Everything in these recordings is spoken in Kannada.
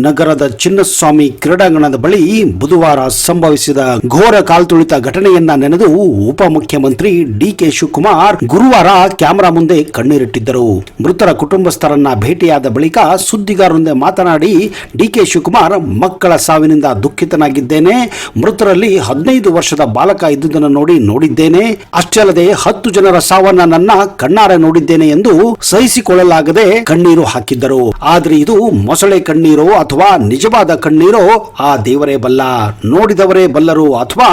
ನಗರದ ಚಿನ್ನಸ್ವಾಮಿ ಕ್ರೀಡಾಂಗಣದ ಬಳಿ ಬುಧವಾರ ಸಂಭವಿಸಿದ ಘೋರ ಕಾಲ್ತುಳಿತ ಘಟನೆಯನ್ನ ನೆನೆದು ಉಪಮುಖ್ಯಮಂತ್ರಿ ಡಿಕೆ ಶಿವಕುಮಾರ್ ಗುರುವಾರ ಕ್ಯಾಮೆರಾ ಮುಂದೆ ಕಣ್ಣೀರಿಟ್ಟಿದ್ದರು. ಮೃತರ ಕುಟುಂಬಸ್ಥರನ್ನ ಭೇಟಿಯಾದ ಬಳಿಕ ಸುದ್ದಿಗಾರರೊಂದಿಗೆ ಮಾತನಾಡಿ ಡಿಕೆ ಶಿವಕುಮಾರ್, ಮಕ್ಕಳ ಸಾವಿನಿಂದ ದುಃಖಿತನಾಗಿದ್ದೇನೆ. ಮೃತರಲ್ಲಿ 15 ವರ್ಷದ ಬಾಲಕ ಇದ್ದುದನ್ನು ನೋಡಿದ್ದೇನೆ. ಅಷ್ಟೇ ಅಲ್ಲದೆ 10 ಜನರ ಸಾವನ್ನ ನನ್ನ ಕಣ್ಣಾರೆ ನೋಡಿದ್ದೇನೆ ಎಂದು ಸಹಿಸಿಕೊಳ್ಳಲಾಗದೆ ಕಣ್ಣೀರು ಹಾಕಿದ್ದರು. ಆದ್ರೆ ಇದು ಮೊಸಳೆ ಕಣ್ಣೀರೋ ಅಥವಾ ನಿಜವಾದ ಕಣ್ಣೀರೋ ಆ ದೇವರೇ ಬಲ್ಲ, ನೋಡಿದವರೇ ಬಲ್ಲರು. ಅಥವಾ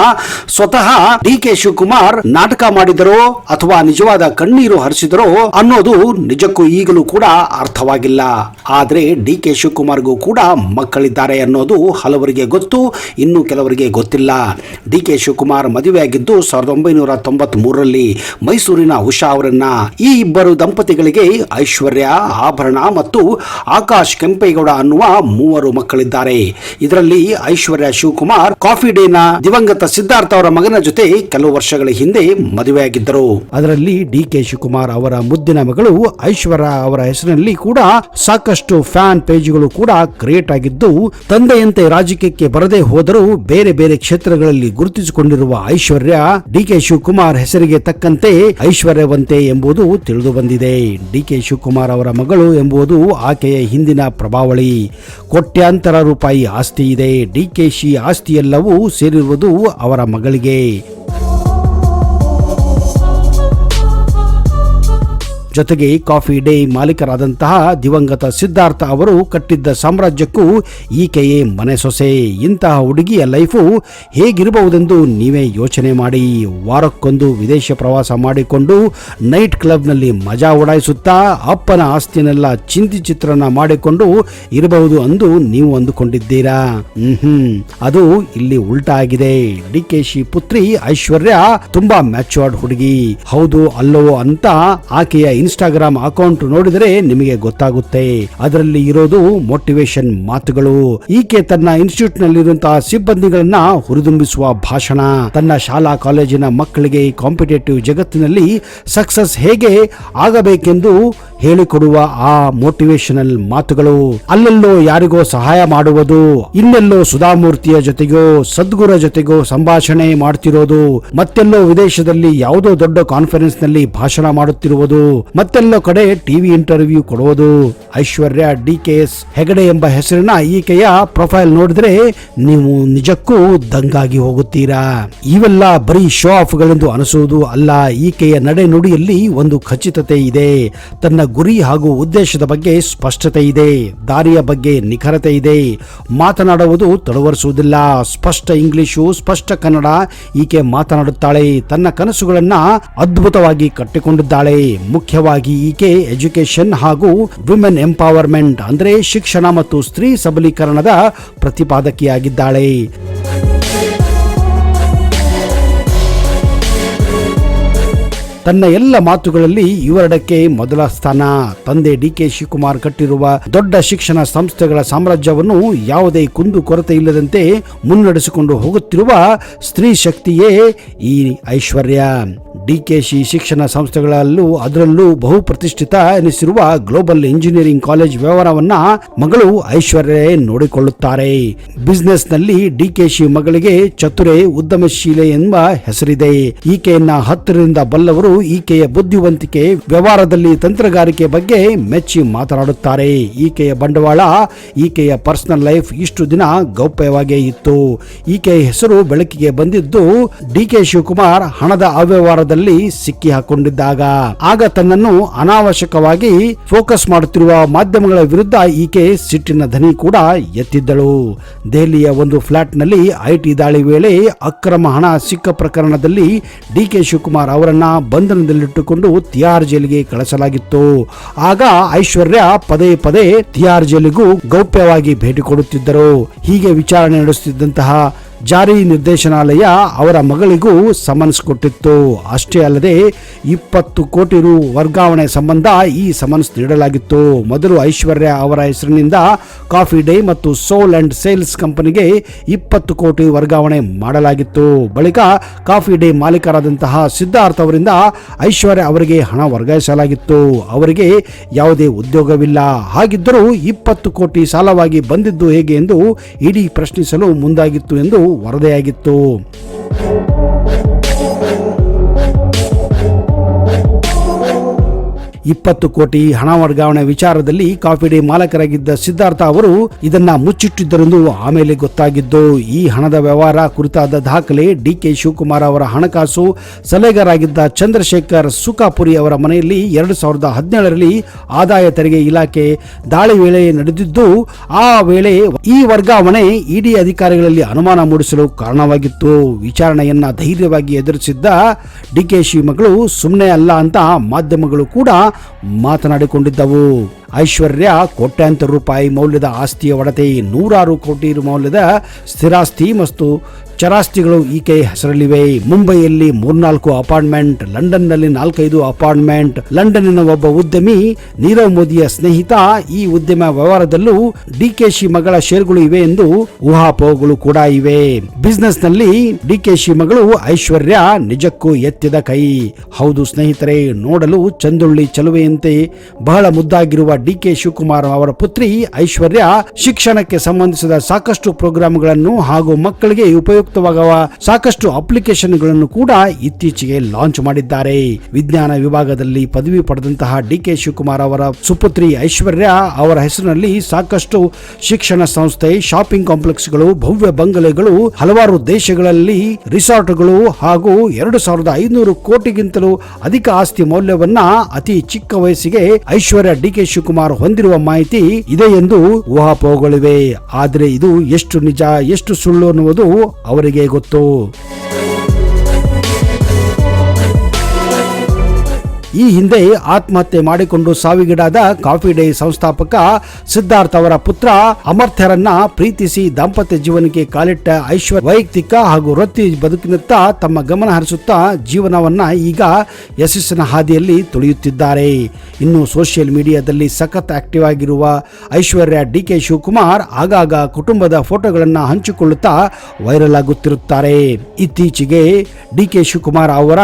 ಸ್ವತಃ ಡಿಕೆ ಶಿವಕುಮಾರ್ ನಾಟಕ ಮಾಡಿದರೋ ಅಥವಾ ನಿಜವಾದ ಕಣ್ಣೀರು ಹರಿಸಿದರೋ ಅನ್ನೋದು ನಿಜಕ್ಕೂ ಈಗಲೂ ಕೂಡ ಅರ್ಥವಾಗಿಲ್ಲ. ಆದ್ರೆ ಡಿಕೆ ಶಿವಕುಮಾರ್ಗೂ ಕೂಡ ಮಕ್ಕಳಿದ್ದಾರೆ ಅನ್ನೋದು ಹಲವರಿಗೆ ಗೊತ್ತು, ಇನ್ನು ಕೆಲವರಿಗೆ ಗೊತ್ತಿಲ್ಲ. ಡಿಕೆ ಶಿವಕುಮಾರ್ ಮದುವೆಯಾಗಿದ್ದು 1993ರಲ್ಲಿ ಮೈಸೂರಿನ ಉಷಾ ಅವರನ್ನ. ಈ ಇಬ್ಬರು ದಂಪತಿಗಳಿಗೆ ಐಶ್ವರ್ಯ, ಆಭರಣ ಮತ್ತು ಆಕಾಶ್ ಕೆಂಪೇಗೌಡ ಅನ್ನುವ 3 ಮಕ್ಕಳಿದ್ದಾರೆ. ಇದರಲ್ಲಿ ಐಶ್ವರ್ಯ ಶಿವಕುಮಾರ್ ಕಾಫಿ ಡೇನ ದಿವಂಗತ ಸಿದ್ಧಾರ್ಥ ಅವರ ಮಗನ ಜೊತೆ ಕೆಲವು ವರ್ಷಗಳ ಹಿಂದೆ ಮದುವೆಯಾಗಿದ್ದರು. ಅದರಲ್ಲಿ ಡಿಕೆ ಶಿವಕುಮಾರ್ ಅವರ ಮುದ್ದಿನ ಮಗಳು ಐಶ್ವರ್ಯ ಅವರ ಹೆಸರಿನಲ್ಲಿ ಕೂಡ ಸಾಕಷ್ಟು ಫ್ಯಾನ್ ಪೇಜ್ಗಳು ಕೂಡ ಕ್ರಿಯೇಟ್ ಆಗಿದ್ದು, ತಂದೆಯಂತೆ ರಾಜಕೀಯಕ್ಕೆ ಬರದೇ ಹೋದರೂ ಬೇರೆ ಬೇರೆ ಕ್ಷೇತ್ರಗಳಲ್ಲಿ ಗುರುತಿಸಿಕೊಂಡಿರುವ ಐಶ್ವರ್ಯ ಡಿಕೆ ಶಿವಕುಮಾರ್ ಹೆಸರಿಗೆ ತಕ್ಕಂತೆ ಐಶ್ವರ್ಯವಂತೆ ಎಂಬುದು ತಿಳಿದು ಬಂದಿದೆ. ಡಿಕೆ ಶಿವಕುಮಾರ್ ಅವರ ಮಗಳು ಎಂಬುದು ಆಕೆಯ ಹಿಂದಿನ ಪ್ರಭಾವಳಿ. ಕೋಟ್ಯಾಂತರ ರೂಪಾಯಿ ಆಸ್ತಿ ಇದೆ. ಡಿಕೆಶಿ ಆಸ್ತಿಯೆಲ್ಲವೂ ಸೇರಿರುವುದು ಅವರ ಮಗಳಿಗೆ. ಜೊತೆಗೆ ಕಾಫಿ ಡೇ ಮಾಲೀಕರಾದಂತಹ ದಿವಂಗತ ಸಿದ್ಧಾರ್ಥ ಅವರು ಕಟ್ಟಿದ್ದ ಸಾಮ್ರಾಜ್ಯಕ್ಕೂ ಈಕೆಯೇ ಮನೆ ಸೊಸೆ. ಇಂತಹ ಹುಡುಗಿಯ ಲೈಫು ಹೇಗಿರಬಹುದೆಂದು ನೀವೇ ಯೋಚನೆ ಮಾಡಿ. ವಾರಕ್ಕೊಂದು ವಿದೇಶ ಪ್ರವಾಸ ಮಾಡಿಕೊಂಡು ನೈಟ್ ಕ್ಲಬ್ನಲ್ಲಿ ಮಜಾ ಉಡಾಯಿಸುತ್ತಾ ಅಪ್ಪನ ಆಸ್ತಿನೆಲ್ಲ ಚಿತ್ರಣ ಮಾಡಿಕೊಂಡು ಇರಬಹುದು ಎಂದು ನೀವು ಅಂದುಕೊಂಡಿದ್ದೀರಾ? ಅದು ಇಲ್ಲಿ ಉಲ್ಟಾ ಆಗಿದೆ. ಡಿಕೆಶಿ ಪುತ್ರಿ ಐಶ್ವರ್ಯ ತುಂಬಾ ಮ್ಯಾಚುರ್ಡ್ ಹುಡುಗಿ. ಹೌದು ಅಲ್ಲೋ ಅಂತ ಆಕೆಯ ಇನ್ಸ್ಟಾಗ್ರಾಮ್ ಅಕೌಂಟ್ ನೋಡಿದರೆ ನಿಮಗೆ ಗೊತ್ತಾಗುತ್ತೆ. ಅದರಲ್ಲಿ ಇರೋದು ಮೋಟಿವೇಶನ್ ಮಾತುಗಳು. ಈಕೆ ತನ್ನ ಇನ್ಸ್ಟಿಟ್ಯೂಟ್ ನಲ್ಲಿರುವಂತಹ ಸಿಬ್ಬಂದಿಗಳನ್ನ ಹುರಿದುಂಬಿಸುವ ಭಾಷಣ, ತನ್ನ ಶಾಲಾ ಕಾಲೇಜಿನ ಮಕ್ಕಳಿಗೆ ಕಾಂಪಿಟೇಟಿವ್ ಜಗತ್ತಿನಲ್ಲಿ ಸಕ್ಸಸ್ ಹೇಗೆ ಆಗಬೇಕೆಂದು ಹೇಳಿಕೊಡುವ ಆ ಮೋಟಿವೇಶನಲ್ ಮಾತುಗಳು. ಅಲ್ಲೆಲ್ಲೋ ಯಾರಿಗೋ ಸಹಾಯ ಮಾಡುವುದು, ಇನ್ನೆಲ್ಲೋ ಸುಧಾಮೂರ್ತಿಯ ಜೊತೆಗೋ ಸದ್ಗುರ ಜೊತೆಗೋ ಸಂಭಾಷಣೆ ಮಾಡ್ತಿರೋದು, ಮತ್ತೆಲ್ಲೋ ವಿದೇಶದಲ್ಲಿ ಯಾವುದೋ ದೊಡ್ಡ ಕಾನ್ಫರೆನ್ಸ್ ನಲ್ಲಿ ಭಾಷಣ ಮಾಡುತ್ತಿರುವುದು, ಮತ್ತೆಲ್ಲೋ ಕಡೆ ಟಿವಿ ಇಂಟರ್ವ್ಯೂ ಕೊಡುವುದು. ಐಶ್ವರ್ಯ ಡಿಕೆಎಸ್ ಹೆಗಡೆ ಎಂಬ ಹೆಸರಿನ ಈಕೆಯ ಪ್ರೊಫೈಲ್ ನೋಡಿದ್ರೆ ನೀವು ನಿಜಕ್ಕೂ ದಂಗಾಗಿ ಹೋಗುತ್ತೀರಾ. ಇವೆಲ್ಲ ಬರೀ ಶೋ ಆಫ್ ಗಳೆಂದು ಅನಿಸುವುದು ಅಲ್ಲ. ಈಕೆಯ ನಡೆ ನುಡಿಯಲ್ಲಿ ಒಂದು ಖಚಿತತೆ ಇದೆ. ತನ್ನ ಗುರಿ ಹಾಗೂ ಉದ್ದೇಶದ ಬಗ್ಗೆ ಸ್ಪಷ್ಟತೆ ಇದೆ. ದಾರಿಯ ಬಗ್ಗೆ ನಿಖರತೆ ಇದೆ. ಮಾತನಾಡುವುದು ತಡವರಿಸುವುದಿಲ್ಲ. ಸ್ಪಷ್ಟ ಇಂಗ್ಲಿಷು, ಸ್ಪಷ್ಟ ಕನ್ನಡ ಈಕೆ ಮಾತನಾಡುತ್ತಾಳೆ. ತನ್ನ ಕನಸುಗಳನ್ನ ಅದ್ಭುತವಾಗಿ ಕಟ್ಟಿಕೊಂಡಿದ್ದಾಳೆ. ಮುಖ್ಯವಾಗಿ ಈಕೆ ಎಜುಕೇಶನ್ ಹಾಗೂ ವಿಮೆನ್ ಎಂಪವರ್ಮೆಂಟ್ ಅಂದ್ರೆ ಶಿಕ್ಷಣ ಮತ್ತು ಸ್ತ್ರೀ ಸಬಲೀಕರಣದ ಪ್ರತಿಪಾದಕಿಯಾಗಿದ್ದಾಳೆ. ತನ್ನ ಎಲ್ಲ ಮಾತುಗಳಲ್ಲಿ ಇವೆರಡಕ್ಕೆ ಮೊದಲ ಸ್ಥಾನ. ತಂದೆ ಡಿಕೆ ಶಿವಕುಮಾರ್ ಕಟ್ಟಿರುವ ದೊಡ್ಡ ಶಿಕ್ಷಣ ಸಂಸ್ಥೆಗಳ ಸಾಮ್ರಾಜ್ಯವನ್ನು ಯಾವುದೇ ಕುಂದು ಕೊರತೆ ಇಲ್ಲದಂತೆ ಮುನ್ನಡೆಸಿಕೊಂಡು ಹೋಗುತ್ತಿರುವ ಸ್ತ್ರೀ ಶಕ್ತಿಯೇ ಈ ಐಶ್ವರ್ಯ. ಡಿಕೆಶಿ ಶಿಕ್ಷಣ ಸಂಸ್ಥೆಗಳಲ್ಲೂ ಅದರಲ್ಲೂ ಬಹು ಪ್ರತಿಷ್ಠಿತ ಎನಿಸಿರುವ ಗ್ಲೋಬಲ್ ಇಂಜಿನಿಯರಿಂಗ್ ಕಾಲೇಜ್ ವ್ಯವಹಾರವನ್ನ ಮಗಳು ಐಶ್ವರ್ಯ ನೋಡಿಕೊಳ್ಳುತ್ತಾರೆ. ಬಿಸಿನೆಸ್ ನಲ್ಲಿ ಡಿಕೆಶಿ ಮಗಳಿಗೆ ಚತುರೆ, ಉದ್ಯಮಶೀಲೆ ಎಂಬ ಹೆಸರಿದೆ. ಈಕೆಯನ್ನ ಹತ್ತಿರದಿಂದ ಬಲ್ಲವರು ಈಕೆಯ ಬುದ್ಧಿವಂತಿಕೆ, ವ್ಯವಹಾರದಲ್ಲಿ ತಂತ್ರಗಾರಿಕೆ ಬಗ್ಗೆ ಮೆಚ್ಚಿ ಮಾತನಾಡುತ್ತಾರೆ. ಈಕೆಯ ಬಂಡವಾಳ, ಈಕೆಯ ಪರ್ಸನಲ್ ಲೈಫ್ ಇಷ್ಟು ದಿನ ಗೌಪ್ಯವಾಗೇ ಇತ್ತು. ಈಕೆಯ ಹೆಸರು ಬೆಳಕಿಗೆ ಬಂದಿದ್ದು ಡಿಕೆ ಶಿವಕುಮಾರ್ ಹಣದ ಅವ್ಯವಹಾರದ ಸಿಕ್ಕಿ ಹಾಕೊಂಡಿದ್ದಾಗ. ಆಗ ತನ್ನನ್ನು ಅನಾವಶ್ಯಕವಾಗಿ ಫೋಕಸ್ ಮಾಡುತ್ತಿರುವ ಮಾಧ್ಯಮಗಳ ವಿರುದ್ಧ ಈಕೆ ಸಿಟ್ಟಿನ ಧ್ವನಿ ಕೂಡ ಎತ್ತಿದ್ದಳು. ದೆಹಲಿಯ ಒಂದು ಫ್ಲಾಟ್ ನಲ್ಲಿ ಐಟಿ ದಾಳಿ ವೇಳೆ ಅಕ್ರಮ ಹಣ ಸಿಕ್ಕ ಪ್ರಕರಣದಲ್ಲಿ ಡಿಕೆ ಶಿವಕುಮಾರ್ ಅವರನ್ನ ಬಂಧನದಲ್ಲಿಟ್ಟುಕೊಂಡು ತಿಹಾರ್ ಜೈಲಿಗೆ ಕಳಿಸಲಾಗಿತ್ತು. ಆಗ ಐಶ್ವರ್ಯ ಪದೇ ಪದೇ ತಿಹಾರ್ ಜೈಲಿಗೂ ಗೌಪ್ಯವಾಗಿ ಭೇಟಿ ಕೊಡುತ್ತಿದ್ದರು. ಹೀಗೆ ವಿಚಾರಣೆ ನಡೆಸುತ್ತಿದ್ದಂತಹ ಜಾರಿ ನಿರ್ದೇಶನಾಲಯ ಅವರ ಮಗಳಿಗೂ ಸಮನ್ಸ್ ಕೊಟ್ಟಿತ್ತು. ಅಷ್ಟೇ ಅಲ್ಲದೆ 20 ಕೋಟಿ ರು ವರ್ಗಾವಣೆ ಸಂಬಂಧ ಈ ಸಮನ್ಸ್ ನೀಡಲಾಗಿತ್ತು. ಮೊದಲು ಐಶ್ವರ್ಯ ಅವರ ಹೆಸರಿನಿಂದ ಕಾಫಿ ಡೇ ಮತ್ತು ಸೋಲ್ ಅಂಡ್ ಸೇಲ್ಸ್ ಕಂಪನಿಗೆ 20 ಕೋಟಿ ವರ್ಗಾವಣೆ ಮಾಡಲಾಗಿತ್ತು. ಬಳಿಕ ಕಾಫಿ ಡೇ ಮಾಲೀಕರಾದಂತಹ ಸಿದ್ಧಾರ್ಥ್ ಅವರಿಂದ ಐಶ್ವರ್ಯ ಅವರಿಗೆ ಹಣ ವರ್ಗಾಯಿಸಲಾಗಿತ್ತು. ಅವರಿಗೆ ಯಾವುದೇ ಉದ್ಯೋಗವಿಲ್ಲ. ಹಾಗಿದ್ದರೂ 20 ಕೋಟಿ ಸಾಲವಾಗಿ ಬಂದಿದ್ದು ಹೇಗೆ ಎಂದು ಇಡಿ ಪ್ರಶ್ನಿಸಲು ಮುಂದಾಗಿತ್ತು ಎಂದು ವರದಿಯಾಗಿತ್ತು. 20 ಕೋಟಿ ಹಣ ವರ್ಗಾವಣೆ ವಿಚಾರದಲ್ಲಿ ಕಾಫಿ ಡೇ ಮಾಲಕರಾಗಿದ್ದ ಸಿದ್ಧಾರ್ಥ ಅವರು ಇದನ್ನ ಮುಚ್ಚಿಟ್ಟಿದ್ದರೆಂದು ಆಮೇಲೆ ಗೊತ್ತಾಗಿದ್ದು. ಈ ಹಣದ ವ್ಯವಹಾರ ಕುರಿತಾದ ದಾಖಲೆ ಡಿಕೆ ಶಿವಕುಮಾರ್ ಅವರ ಹಣಕಾಸು ಸಲಹೆಗಾರಾಗಿದ್ದ ಚಂದ್ರಶೇಖರ್ ಸುಖಾಪುರಿ ಅವರ ಮನೆಯಲ್ಲಿ 2017ರಲ್ಲಿ ಆದಾಯ ತೆರಿಗೆ ಇಲಾಖೆ ದಾಳಿ ವೇಳೆ ನಡೆದಿದ್ದು, ಆ ವೇಳೆ ಈ ವರ್ಗಾವಣೆ ಇಡಿ ಅಧಿಕಾರಿಗಳಲ್ಲಿ ಅನುಮಾನ ಮೂಡಿಸಲು ಕಾರಣವಾಗಿತ್ತು. ವಿಚಾರಣೆಯನ್ನ ಧೈರ್ಯವಾಗಿ ಎದುರಿಸಿದ್ದ ಡಿಕೆಶಿ ಮಗಳು ಸುಮ್ಮನೆ ಅಲ್ಲ ಅಂತ ಮಾಧ್ಯಮಗಳು ಕೂಡ ಮಾತನಾಡಿಕೊಂಡಿದ್ದವು. ಐಶ್ವರ್ಯ ಕೋಟ್ಯಾಂತರ ರೂಪಾಯಿ ಮೌಲ್ಯದ ಆಸ್ತಿಯ ಒಡತೆ, 100 ಕೋಟಿ ಮೌಲ್ಯದ ಸ್ಥಿರಾಸ್ತಿ ಮತ್ತು ಚರಾಸ್ತಿಗಳು ಈಕೆ ಹೆಸರಲ್ಲಿವೆ. ಮುಂಬೈಯಲ್ಲಿ 3-4 ಅಪಾರ್ಟ್ಮೆಂಟ್, ಲಂಡನ್ನಲ್ಲಿ 4-5 ಅಪಾರ್ಟ್ಮೆಂಟ್. ಲಂಡನ್ನಿನ ಒಬ್ಬ ಉದ್ಯಮಿ ನೀರವ್ ಮೋದಿಯ ಸ್ನೇಹಿತ. ಈ ಉದ್ಯಮ ವ್ಯವಹಾರದಲ್ಲೂ ಡಿಕೆಶಿ ಮಗಳ ಷೇರುಗಳು ಇವೆ ಎಂದು ಊಹಾಪೋಹಗಳು ಕೂಡ ಇವೆ. ಬಿಸಿನೆಸ್ ನಲ್ಲಿ ಡಿಕೆಶಿ ಮಗಳು ಐಶ್ವರ್ಯ ನಿಜಕ್ಕೂ ಎತ್ತಿದ ಕೈ. ಹೌದು ಸ್ನೇಹಿತರೆ, ನೋಡಲು ಚಂದುಳ್ಳಿ ಚಲುವೆಯಂತೆ ಬಹಳ ಮುದ್ದಾಗಿರುವ ಡಿಕೆ ಶಿವಕುಮಾರ್ ಅವರ ಪುತ್ರಿ ಐಶ್ವರ್ಯ ಶಿಕ್ಷಣಕ್ಕೆ ಸಂಬಂಧಿಸಿದ ಸಾಕಷ್ಟು ಪ್ರೋಗ್ರಾಂಗಳನ್ನು ಹಾಗೂ ಮಕ್ಕಳಿಗೆ ಉಪಯುಕ್ತವಾಗುವ ಸಾಕಷ್ಟು ಅಪ್ಲಿಕೇಶನ್ಗಳನ್ನು ಕೂಡ ಇತ್ತೀಚೆಗೆ ಲಾಂಚ್ ಮಾಡಿದ್ದಾರೆ. ವಿಜ್ಞಾನ ವಿಭಾಗದಲ್ಲಿ ಪದವಿ ಪಡೆದಂತಹ ಡಿಕೆ ಶಿವಕುಮಾರ್ ಅವರ ಸುಪುತ್ರಿ ಐಶ್ವರ್ಯ ಅವರ ಹೆಸರಿನಲ್ಲಿ ಸಾಕಷ್ಟು ಶಿಕ್ಷಣ ಸಂಸ್ಥೆ, ಶಾಪಿಂಗ್ ಕಾಂಪ್ಲೆಕ್ಸ್ಗಳು, ಭವ್ಯ ಬಂಗಲೆಗಳು, ಹಲವಾರು ದೇಶಗಳಲ್ಲಿ ರಿಸಾರ್ಟ್ಗಳು ಹಾಗೂ 2500 ಕೋಟಿಗಿಂತಲೂ ಅಧಿಕ ಆಸ್ತಿ ಮೌಲ್ಯವನ್ನ ಅತಿ ಚಿಕ್ಕ ವಯಸ್ಸಿಗೆ ಐಶ್ವರ್ಯ ಡಿಕೆ ಶಿವಕುಮಾರ್ ಹೊಂದಿರುವ ಮಾಹಿತಿ ಇದೆ ಎಂದು ಊಹಾಪೋಹಗಳಿವೆ. ಆದರೆ ಇದು ಎಷ್ಟು ನಿಜ ಎಷ್ಟು ಸುಳ್ಳು ಅನ್ನುವುದು ಅವರಿಗೆ ಗೊತ್ತು. ಈ ಹಿಂದೆ ಆತ್ಮಹತ್ಯೆ ಮಾಡಿಕೊಂಡು ಸಾವಿಗೀಡಾದ ಕಾಫಿ ಡೇ ಸಂಸ್ಥಾಪಕ ಸಿದ್ಧಾರ್ಥ್ ಅವರ ಪುತ್ರ ಅಮರ್ಥ್ಯರನ್ನ ಪ್ರೀತಿಸಿ ದಾಂಪತ್ಯ ಜೀವನಕ್ಕೆ ಕಾಲಿಟ್ಟ ಐಶ್ವರ್ಯ ವೈಯಕ್ತಿಕ ಹಾಗೂ ವೃತ್ತಿ ಬದುಕಿನತ್ತ ತಮ್ಮ ಗಮನ ಹರಿಸುತ್ತಾ ಜೀವನವನ್ನ ಈಗ ಯಶಸ್ಸಿನ ಹಾದಿಯಲ್ಲಿ ತುಳಿಯುತ್ತಿದ್ದಾರೆ. ಇನ್ನು ಸೋಷಿಯಲ್ ಮೀಡಿಯಾದಲ್ಲಿ ಸಖತ್ ಆಕ್ಟಿವ್ ಆಗಿರುವ ಐಶ್ವರ್ಯ ಡಿಕೆ ಶಿವಕುಮಾರ್ ಆಗಾಗ ಕುಟುಂಬದ ಫೋಟೋಗಳನ್ನ ಹಂಚಿಕೊಳ್ಳುತ್ತಾ ವೈರಲ್ ಆಗುತ್ತಿರುತ್ತಾರೆ. ಇತ್ತೀಚೆಗೆ ಡಿಕೆ ಶಿವಕುಮಾರ್ ಅವರ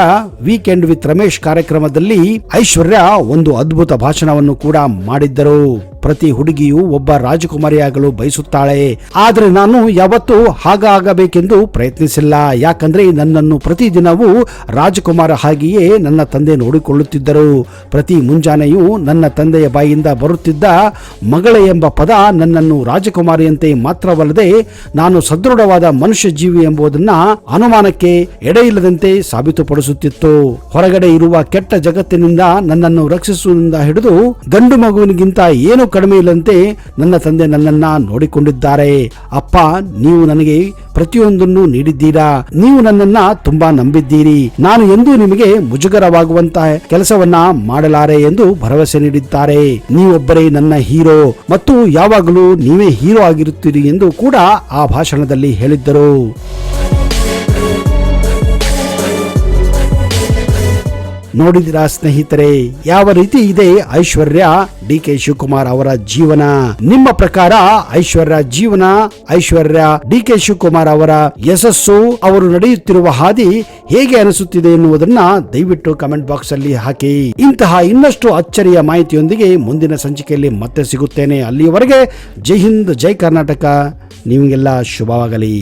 ವೀಕೆಂಡ್ ವಿತ್ ರಮೇಶ್ ಕಾರ್ಯಕ್ರಮದಲ್ಲಿ ಐಶ್ವರ್ಯ ಒಂದು ಅದ್ಭುತ ಭಾಷಣವನ್ನು ಕೂಡ ಮಾಡಿದ್ದರು. ಪ್ರತಿ ಹುಡುಗಿಯು ಒಬ್ಬ ರಾಜಕುಮಾರಿಯಾಗಲು ಬಯಸುತ್ತಾಳೆ, ಆದರೆ ನಾನು ಯಾವತ್ತೂ ಹಾಗಾಗಬೇಕೆಂದು ಪ್ರಯತ್ನಿಸಿಲ್ಲ. ಯಾಕಂದ್ರೆ ನನ್ನನ್ನು ಪ್ರತಿದಿನವೂ ರಾಜಕುಮಾರ ಹಾಗೆಯೇ ನನ್ನ ತಂದೆ ನೋಡಿಕೊಳ್ಳುತ್ತಿದ್ದರು. ಪ್ರತಿ ಮುಂಜಾನೆಯೂ ನನ್ನ ತಂದೆಯ ಬಾಯಿಂದ ಬರುತ್ತಿದ್ದ ಮಗಳೇ ಎಂಬ ಪದ ನನ್ನನ್ನು ರಾಜಕುಮಾರಿಯಂತೆ ಮಾತ್ರವಲ್ಲದೆ ನಾನು ಸದೃಢವಾದ ಮನುಷ್ಯ ಜೀವಿ ಎಂಬುದನ್ನ ಅನುಮಾನಕ್ಕೆ ಎಡೆಯಿಲ್ಲದಂತೆ ಸಾಬೀತುಪಡಿಸುತ್ತಿತ್ತು. ಹೊರಗಡೆ ಇರುವ ಕೆಟ್ಟ ಜಗತ್ತಿನಿಂದ ನನ್ನನ್ನು ರಕ್ಷಿಸುವುದರಿಂದ ಹಿಡಿದು ಗಂಡು ಮಗುವಿನಿಗಿಂತ ಏನು ಕಡಿಮೆ ಇಲ್ಲಂತೆ ನನ್ನ ತಂದೆ ನನ್ನನ್ನ ನೋಡಿಕೊಂಡಿದ್ದಾರೆ. ಅಪ್ಪ, ನೀವು ನನಗೆ ಪ್ರತಿಯೊಂದನ್ನು ನೀಡಿದ್ದೀರಾ. ನೀವು ನನ್ನನ್ನ ತುಂಬಾ ನಂಬಿದ್ದೀರಿ. ನಾನು ಎಂದೂ ನಿಮಗೆ ಮುಜುಗರವಾಗುವಂತಹ ಕೆಲಸವನ್ನ ಮಾಡಲಾರೆ ಎಂದು ಭರವಸೆ ನೀಡಿದ್ದಾರೆ. ನೀವೊಬ್ಬರೇ ನನ್ನ ಹೀರೋ ಮತ್ತು ಯಾವಾಗಲೂ ನೀವೇ ಹೀರೋ ಆಗಿರುತ್ತೀರಿ ಎಂದು ಕೂಡ ಆ ಭಾಷಣದಲ್ಲಿ ಹೇಳಿದ್ದರು. ನೋಡಿದಿರಾ ಸ್ನೇಹಿತರೆ, ಯಾವ ರೀತಿ ಇದೆ ಐಶ್ವರ್ಯ ಡಿಕೆ ಶಿವಕುಮಾರ್ ಅವರ ಜೀವನ? ನಿಮ್ಮ ಪ್ರಕಾರ ಐಶ್ವರ್ಯ ಜೀವನ, ಐಶ್ವರ್ಯ ಡಿಕೆ ಶಿವಕುಮಾರ್ ಅವರ ಯಶಸ್ಸು, ಅವರು ನಡೆಯುತ್ತಿರುವ ಹಾದಿ ಹೇಗೆ ಅನಿಸುತ್ತಿದೆ ಎನ್ನುವುದನ್ನ ದಯವಿಟ್ಟು ಕಮೆಂಟ್ ಬಾಕ್ಸ್ ಅಲ್ಲಿ ಹಾಕಿ. ಇಂತಹ ಇನ್ನಷ್ಟು ಅಚ್ಚರಿಯ ಮಾಹಿತಿಯೊಂದಿಗೆ ಮುಂದಿನ ಸಂಚಿಕೆಯಲ್ಲಿ ಮತ್ತೆ ಸಿಗುತ್ತೇನೆ. ಅಲ್ಲಿಯವರೆಗೆ ಜೈ ಹಿಂದ್, ಜೈ ಕರ್ನಾಟಕ. ನಿಮಗೆಲ್ಲ ಶುಭವಾಗಲಿ.